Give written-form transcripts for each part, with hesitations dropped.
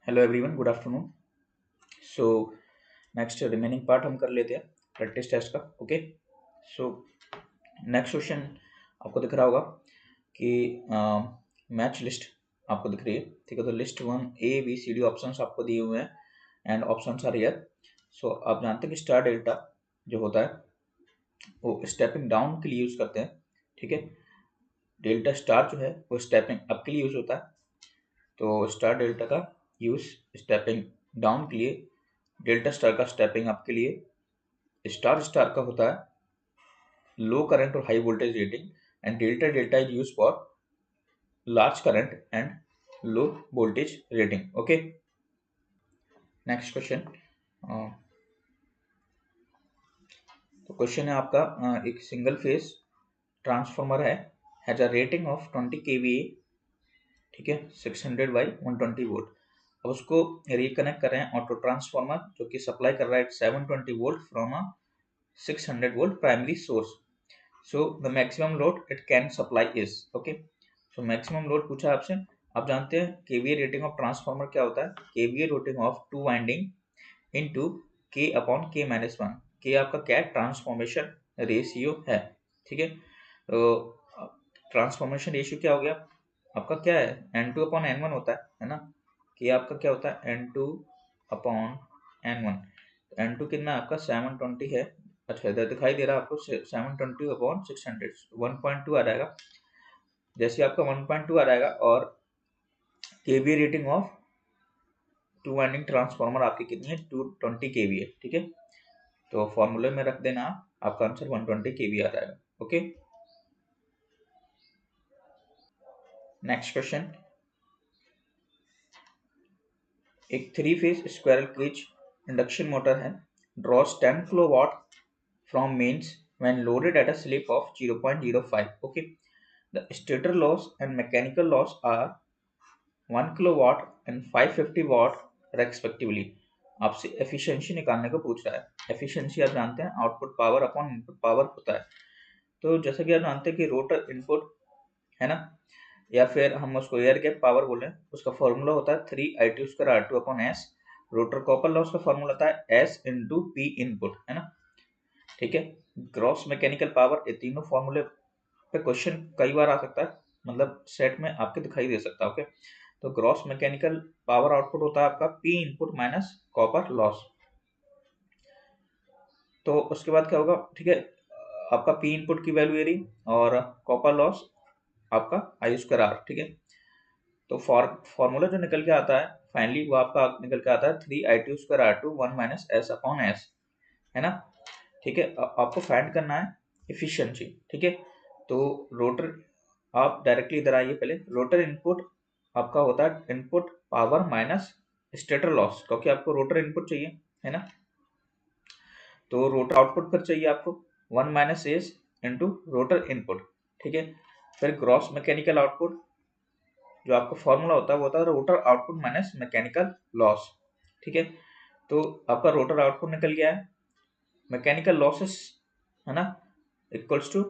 Hello everyone, good afternoon. So next remaining part हम कर लेते हैं प्रैक्टिस टेस्ट का। ओके, सो नेक्स्ट क्वेश्चन आपको दिख रहा होगा कि मैच लिस्ट आपको दिख रही है। ठीक है, तो list 1 A B C D options आपको दिए हुए हैं एंड ऑप्शंस आर हियर। सो आप जानते हैं कि स्टार डेल्टा जो होता है वो स्टेपिंग डाउन के लिए यूज करते हैं। ठीक है, डेल्टा स्टार जो है वो स्टेपिंग अप के लिए यूज होता है, तो स्टार डेल्टा का यूज स्टेपिंग डाउन के लिए, डेल्टा स्टार का स्टेपिंग अप के लिए। स्टार स्टार का होता है लो करंट और high voltage rating and delta delta is use for large current and low voltage rating. Okay, next question. तो क्वेश्चन है आपका, एक single phase transformer has a rating of 20 kVA। ठीक है, 600 बाई 120 वोल्ट। अब उसको रिकनेक्ट कर रहे हैं ऑटो ट्रांसफार्मर जो कि सप्लाई कर रहा है 720 volt from a 600 volt primary source. So the maximum load it can supply is okay. So maximum load पूछा आपसे। आप जानते हैं KVA रेटिंग ऑफ ट्रांसफार्मर क्या होता है? KVA rating of two winding into K upon K minus 1। K आपका क्या है? ट्रांसफॉर्मेशन रेशियो है। ठीक है, तो ट्रांसफॉर्मेशन रेशियो क्या हो गया आपका? क्या है? N2 अपॉन N1 होता है ना। K आपका क्या होता है? N2 upon N1। N2 कितना आपका? 720 है। अच्छा, इधर दिखाई दे रहा है आपको 720 अपॉन 600, 1.2 आ जाएगा। जैसे आपका 1.2 आ जाएगा और KVA rating of two winding transformer आपकी कितनी है? 220 केवीए। ठीक है, तो फॉर्मूले में रख देना, आपका आंसर 120 केवीए आ जाएगा। Okay, next question. एक 3 phase squirrel cage induction motor है, draws 10 kilowatt from mains when loaded at a slip of 0.05. Okay, the stator loss and mechanical loss are 1 kilowatt and 550 watt respectively. आपसे efficiency निकालने को पूछ रहा है। Efficiency आप जानते हैं output power upon input power होता है। तो जैसा कि आप जानते हैं कि रोटर इनपुट है ना, या फिर हम उसको एयर गैप पावर बोले, उसका फॉर्मूला होता है 3I2 upon S. Rotor copper loss का फॉर्मूला होता है एस इंटू पी इनपुट, है ना। ठीक है, ग्रॉस मैकेनिकल पावर, ये तीनों फॉर्मूले पे क्वेश्चन कई बार आ सकता है, मतलब सेट में आपके दिखाई दे सकता है। ओके, तो ग्रॉस मैकेनिकल पावर आउटपुट होता है आपका P input minus copper loss. तो उसके बाद क्या होगा? ठीक है, आपका पी इनपुट की वैल्यू एरी और कॉपर लॉस आपका आई स्क्वायर आर। ठीक है, तो फॉर्मूला जो निकल के आता है फाइनली वो आपका निकल के आता है 3I2 1 minus S upon S, है ना। ठीक है, आपको फाइंड करना है एफिशिएंसी। ठीक है, तो रोटर, आप डायरेक्टली इधर आइए। पहले रोटर इनपुट आपका होता है input power minus stator loss, क्योंकि आपको रोटर इनपुट चाहिए, है ना। तो रोटर आउटपुट फिर चाहिए आपको 1 minus S into rotor input. ठीक है, फिर ग्रॉस मैकेनिकल आउटपुट जो आपका फॉर्मूला होता है rotor output minus mechanical loss. ठीक है, तो आपका रोटर आउटपुट निकल गया है, मैकेनिकल लॉसेस है ना इक्वल्स टू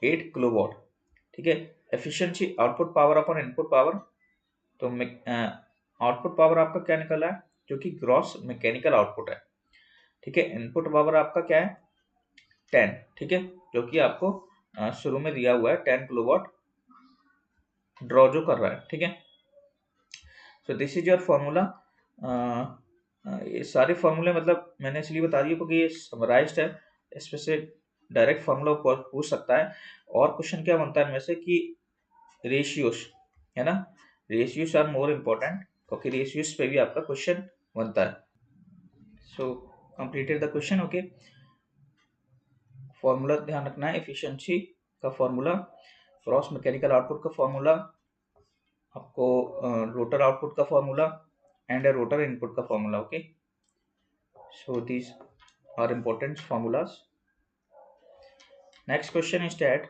8 किलोवाट। ठीक है, efficiency output power upon input power, तो आउटपुट पावर आपका क्या निकला है? जो कि ग्रॉस मैकेनिकल आउटपुट है। ठीक है, इनपुट पावर आपका क्या है? 10। ठीक है, जो कि आपको शुरू में दिया हुआ है 10 किलोवाट ड्रॉ जो कर रहा है। ठीक है, so this is your formula. ये सारे फॉर्मूले मतलब मैंने इसलिए बता दिया क्योंकि ये समराइज्ड है, इसमें से डायरेक्ट फॉर्मूला पूछ सकता है। और क्वेश्चन क्या बनता है इनमें से कि रेशियोस, है ना, रेशियोस आर मोर इम्पोर्टेंट, क्योंकि रेशियोस पे भी आपका क्वेश्चन बनता है। So completed the question. Okay, formula ध्यान रखना है, एफिशिएंसी का फॉर्मूला, क्रॉस मैकेनिकल आउटपुट का फॉर्मूला, आपको रोटर आउटपुट का फॉर्मूला एंड रोटर इनपुट का formula. Okay, so these are important formulas. Next question is that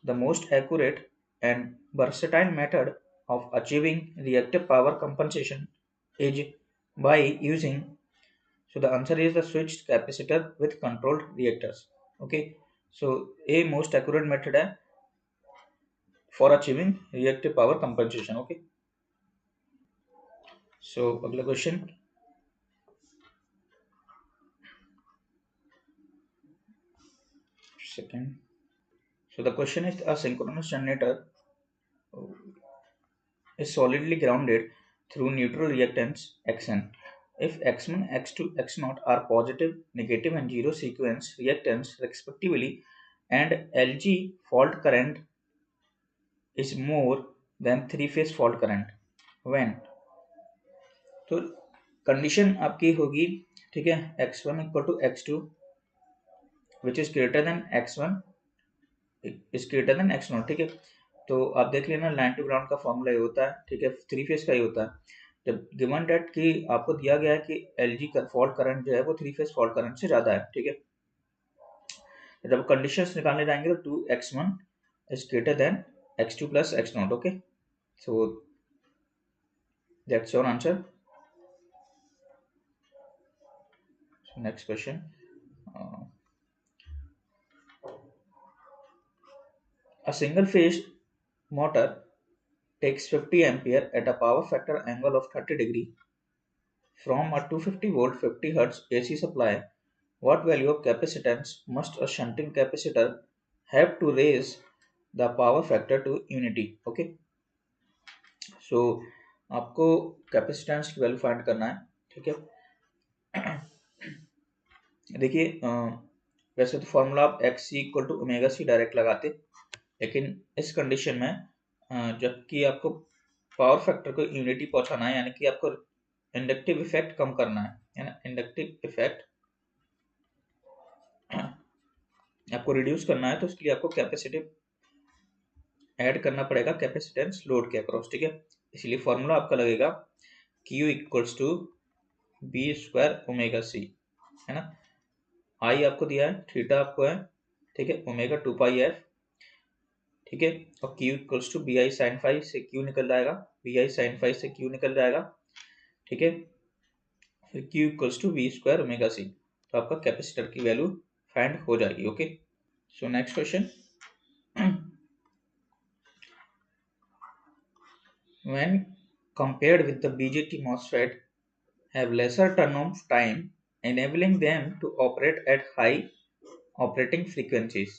the most accurate and versatile method of achieving reactive power compensation is by using, so the answer is the switched capacitor with controlled reactors. Okay, so a most accurate method है for achieving reactive power compensation. Okay, सो अगला question, second, so the question is a synchronous generator is solidly grounded through neutral reactance Xn. If X1, X2, X0 are positive, negative and zero sequence reactance respectively, and LG fault current is more than three phase fault current, when, तो condition आपकी होगी, ठीक है, x1 equal to x2 which is greater than x1 is greater than x0, ठीक है। तो आप देख लेना लाइन टू ग्राउंड का फॉर्मूला ये होता है, ठीक है, थ्री फेज का ही होता है। जब गिवन डेट कि आपको दिया गया है कि एलजी का फॉल्ट करंट जो है वो थ्री फेज फॉल्ट करंट से ज्यादा है, ठीक है। तो जब कंडीशंस निकालने जाएंगे तो 2x1 is greater then x2 plus x0, okay. So that's your answer. Next question, a single phase motor takes 50 ampere at a power factor angle of 30 degree from a 250 volt 50 hertz AC supply. What value of capacitance must a shunting capacitor have to raise the power factor to unity? Okay, so आपको capacitance की value find करना है, ठीक है। देखिए वैसे तो formula आप X C equal to omega C direct लगाते, लेकिन इस कंडीशन में जबकि आपको पावर फैक्टर को यूनिटी पहुंचाना है, यानी कि आपको इंडक्टिव इफेक्ट कम करना है ना, इंडक्टिव इफेक्ट आपको रिड्यूस करना है, तो उसके लिए आपको कैपेसिटिव ऐड करना पड़ेगा कैपेसिटेंस लोड के अक्रॉस, ठीक है। इसलिए फॉर्मूला आपका लगेगा Q equals to B square omega C, है ना। आई आपको दिया है, थीटा आपको है, ठीक है, ओमेगा 2 पाई एफ, ठीक है, और Q equals to B I sine five से Q निकल जाएगा, बी आई साइन फाइव से Q निकल जाएगा, ठीक है, फिर Q equals to B square omega C. तो आपका कैपेसिटर की वैल्यू फाइंड हो जाएगी, okay. So next question, when compared with the BJT MOSFET have lesser turn-on time, enabling them to operate at high operating frequencies.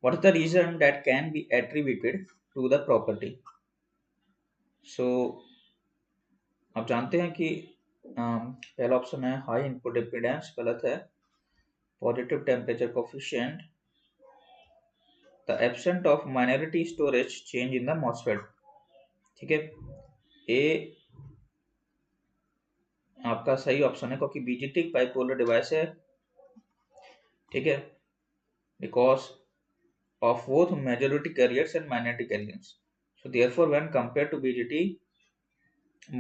What is the reason that can be attributed to the property? So आप जानते हैं कि पहला option है high input impedance, गलत है। Positive temperature coefficient, the absent of minority storage change in the MOSFET, ठीक है। ए आपका सही ऑप्शन है, क्योंकि बीजेटी बाइपोलर डिवाइस है, ठीक है, because of both majority carriers and minority carriers. So therefore, when compared to BJT,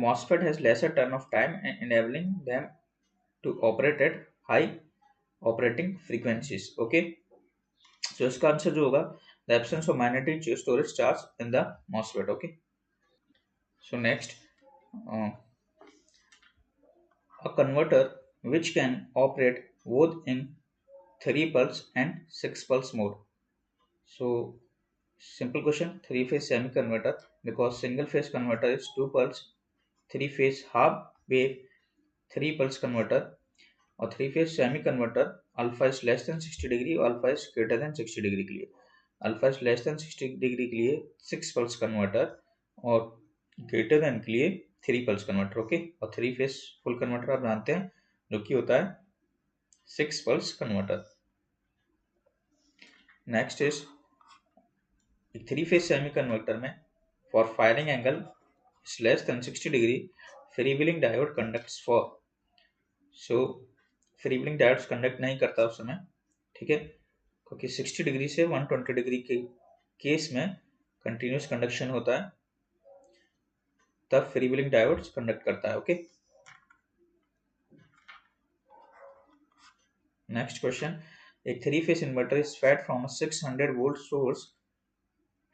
MOSFET has lesser turn of time and enabling them to operate at high operating frequencies. Okay. So इसका answer जो होगा, the absence of minority storage charge in the MOSFET. Okay. So next, a converter which can operate both in 3 pulse and 6 pulse mode. So simple question, three phase semi converter, because single phase converter is 2 pulse, three phase half wave 3 pulse converter, और three phase semi converter alpha is less than 60 degree और alpha is greater than 60 degree के लिए, alpha is less than 60 degree के लिए 6 pulse converter और greater than के लिए 3 pulse converter, okay. और थ्री फेज फुल कन्वर्टर आप जानते हैं जो कि होता है 6 pulse converter. Next is three phase semi converter में for firing angle is less than 60 degree freewheeling diode conducts for, so freewheeling diodes conduct नहीं करता उस समय, ठीक है, क्योंकि 60 डिग्री से 120 डिग्री के केस में कंटिन्यूस कंडक्शन होता है, तब फ्रीव्हीलिंग डायोड्स कंडक्ट करता है, okay. Next question, a three phase inverter is fed from a 600 volt source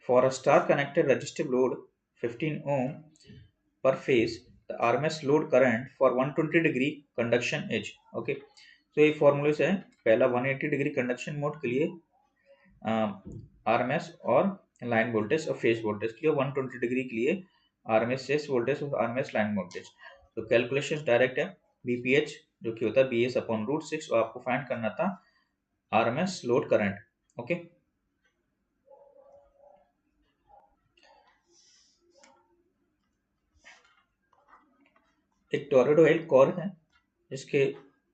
for a star connected resistive load 15 ohm per phase, the RMS load current for 120 degree conduction is, okay। तो ये फॉर्मूले है, पहला 180 degree conduction mode के लिए RMS और line voltage और phase voltage के लिए, 120 डिग्री के लिए RMS फेज वोल्टेज और RMS लाइन वोल्टेज। तो कैलकुलेशन डायरेक्ट है, बीपीएच जो कि होता है BS अपॉन √6, और आपको फाइंड करना था RMS लोड करंट। ओके, एक टोरॉइड ऑयल कोर है जिसके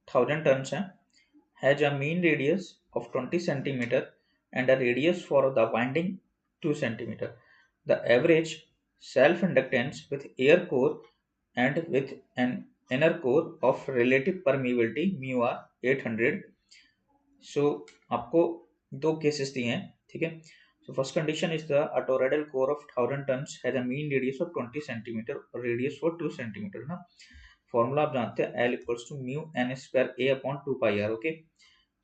1000 टर्न्स हैं, has a mean radius of 20 centimeter and a radius for the winding 2 centimeter. The average self-inductance with air core and with an inner core of relative permeability mu r 800. So आपको दो cases दिए हैं, ठीक है। So first condition is the a toroidal core of 1000 tons has a mean radius of 20 centimeter और radius for 2 centimeter ना। Formula आप जानते हैं L equals to mu n square a upon 2 pi r, okay.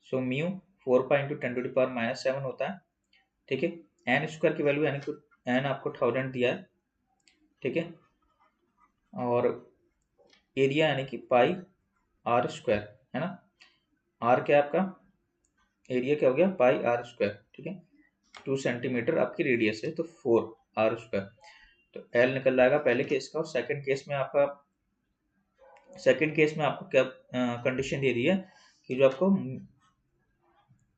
So mu 4 pi into 10⁻⁻7 होता है, ठीक है। N square की वैल्यू यानी कि एन आपको 1000 दिया है, ठीक है, और एरिया यानी कि पाई आर स्क्वायर है ना। आर क्या आपका एरिया क्या हो गया, पाई आर स्क्वायर, ठीक है। 2 सेंटीमीटर आपकी रेडियस है तो 4 आर स्क्वायर, तो एल निकल जाएगा पहले केस का। और सेकंड केस में आपको क्या कंडीशन दे दी है कि जो आपको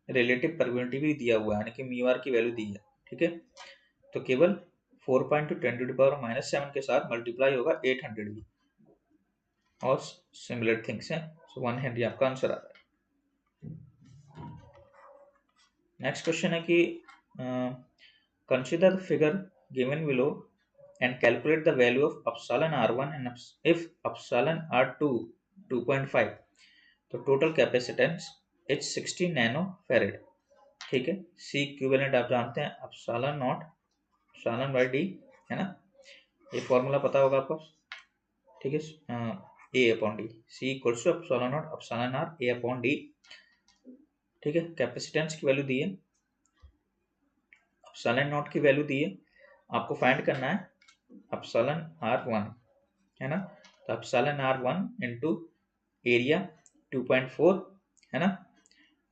रिलेटिव परमिटिविटी भी दिया हुआ है यानी कि म्यू आर की वैल्यू दी है, ठीक है। तो केवल 4 × 10⁻⁷ के साथ मल्टीप्लाई होगा 800 भी, और सिमिलर थिंग्स हैं। सो 1 हेनरी आपका आंसर आ रहा है। नेक्स्ट क्वेश्चन है कि consider the figure given below and calculate the value of epsilon R1 and if epsilon R2 2.5, तो total capacitance is 60 nano farad, ठीक है। सी इक्विवेलेंट आप जानते हैं epsilon nought epsilon by D है ना, ये फॉर्मूला पता होगा आपको, ठीक है। A upon D, C equals to epsilon nought epsilon R A upon D, ठीक है। कैपेसिटेंस की वैल्यू दी है, एप्सिलॉन नॉट की वैल्यू दी है, आपको फाइंड करना है एप्सिलॉन R1 है ना। तो एप्सिलॉन R1 इंटू एरिया 2.4 है ना,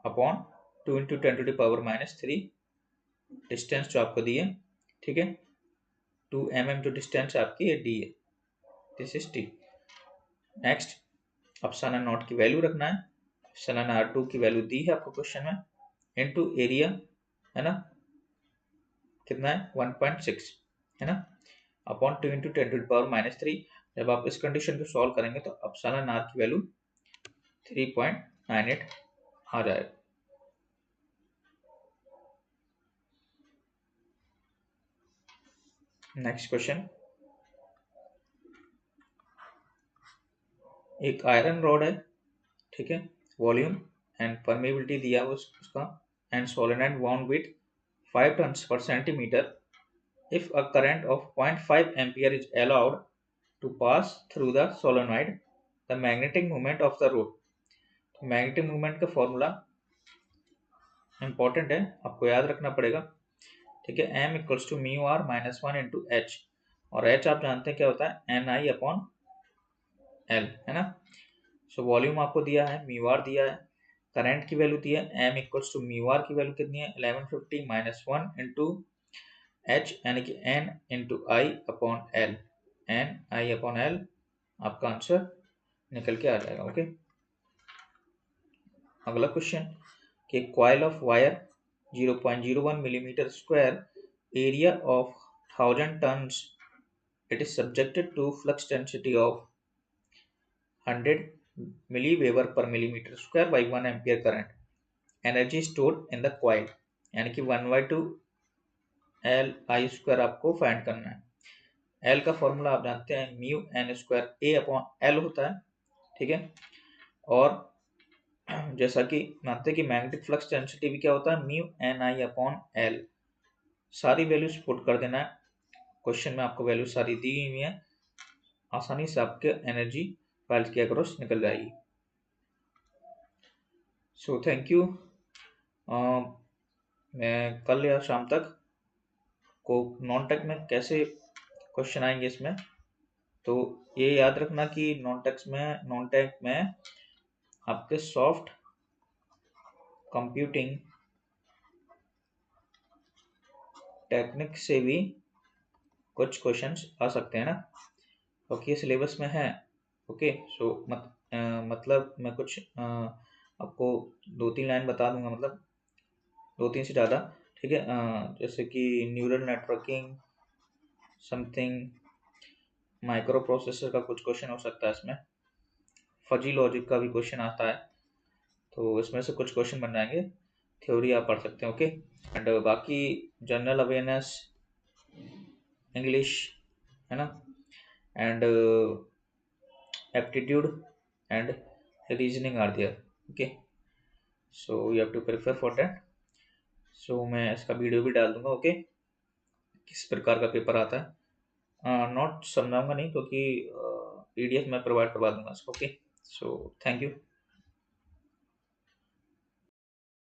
अपॉन 2 × 10⁻³ डिस्टेंस जो आपको दी है, ठीक है। 2 mm जो डिस्टेंस आपकी ये डी है, this is T. Next epsilon not की वैल्यू रखना है, एप्सिलॉन R2 की वैल्यू दी है आपको क्वेश्चन में, इनटू एरिया है ना, कितना है 1.6 है ना, अपॉन 2 × 10⁻³ जब आप इस कंडीशन को सॉल्व करेंगे तो एप्सिलॉन R की वैल्यू 3.98 आ जाएगा। नेक्स्ट क्वेश्चन, एक आयरन रॉड है, ठीक है, वॉल्यूम एंड परमेबिलिटी दिया हुआ उसका, and solenoid wound with 5 turns per centimetre, if a current of 0.5 ampere is allowed to pass through the solenoid, the magnetic moment of the rod। तो magnetic movement का formula important है, आपको याद रखना पड़ेगा, ठीक है। m equals to mu R minus 1 into H, और h आप जानते हैं क्या होता है NI अपॉन L है ना। सो वॉल्यूम आपको दिया है, म्यू आर दिया है, करंट की वैल्यू दी है, m equals to mu R की वैल्यू कितनी है 1150 माइनस 1 इंटू h यानी कि n into I upon L, N I upon L आपका आंसर निकल के आ जाएगा, ओके। अगला क्वेश्चन कि coil of wire 0.01 millimetre square, area of 1000 turns, it is subjected to flux density of 100 milliweber per millimetre square by 1 ampere current, energy stored in the coil यानी कि 1/2 L I square आपको find करना है। L का formula आप जानते हैं mu N square ए upon L होता है, ठीक है। और जैसा कि मानते हैं कि मैग्नेटिक फ्लक्स डेंसिटी भी क्या होता है mu N I upon L, सारी वैल्यूज पुट कर देना है, क्वेश्चन में आपको वैल्यू सारी दी हुई है, आसानी से आपके एनर्जी फाइल के अक्रॉस निकल जाएगी। So thank you. मैं कल या शाम तक को नॉन टेक में कैसे क्वेश्चन आएंगे इसमें, तो ये याद रखना कि नॉन टेक में आपके सॉफ्ट कंप्यूटिंग टेक्निक से भी कुछ क्वेश्चंस आ सकते हैं ना, क्योंकि ये सिलेबस में है। ओके। सो मतलब मैं कुछ आपको 2-3 लाइन बता दूंगा, मतलब 2-3 से ज़्यादा, ठीक है। जैसे कि neural networking something, micro processor का कुछ क्वेश्चन हो सकता है इसमें, फजी लॉजिक का भी क्वेश्चन आता है, तो इसमें से कुछ क्वेश्चन बन जाएंगे। थ्योरी आप पढ़ सकते हैं, ओके। एंड बाकी जनरल अवेयरनेस, इंग्लिश, है ना, and aptitude and reasoning are there, okay. So you have to prepare for that. So मैं इसका वीडियो भी डाल दूंगा, ओके, किस प्रकार का पेपर आता है। नोट समझाऊंगा नहीं, क्योंकि पीडीएफ मैं प्रोवाइड करवा दूंगा इसको, ओके। So thank you.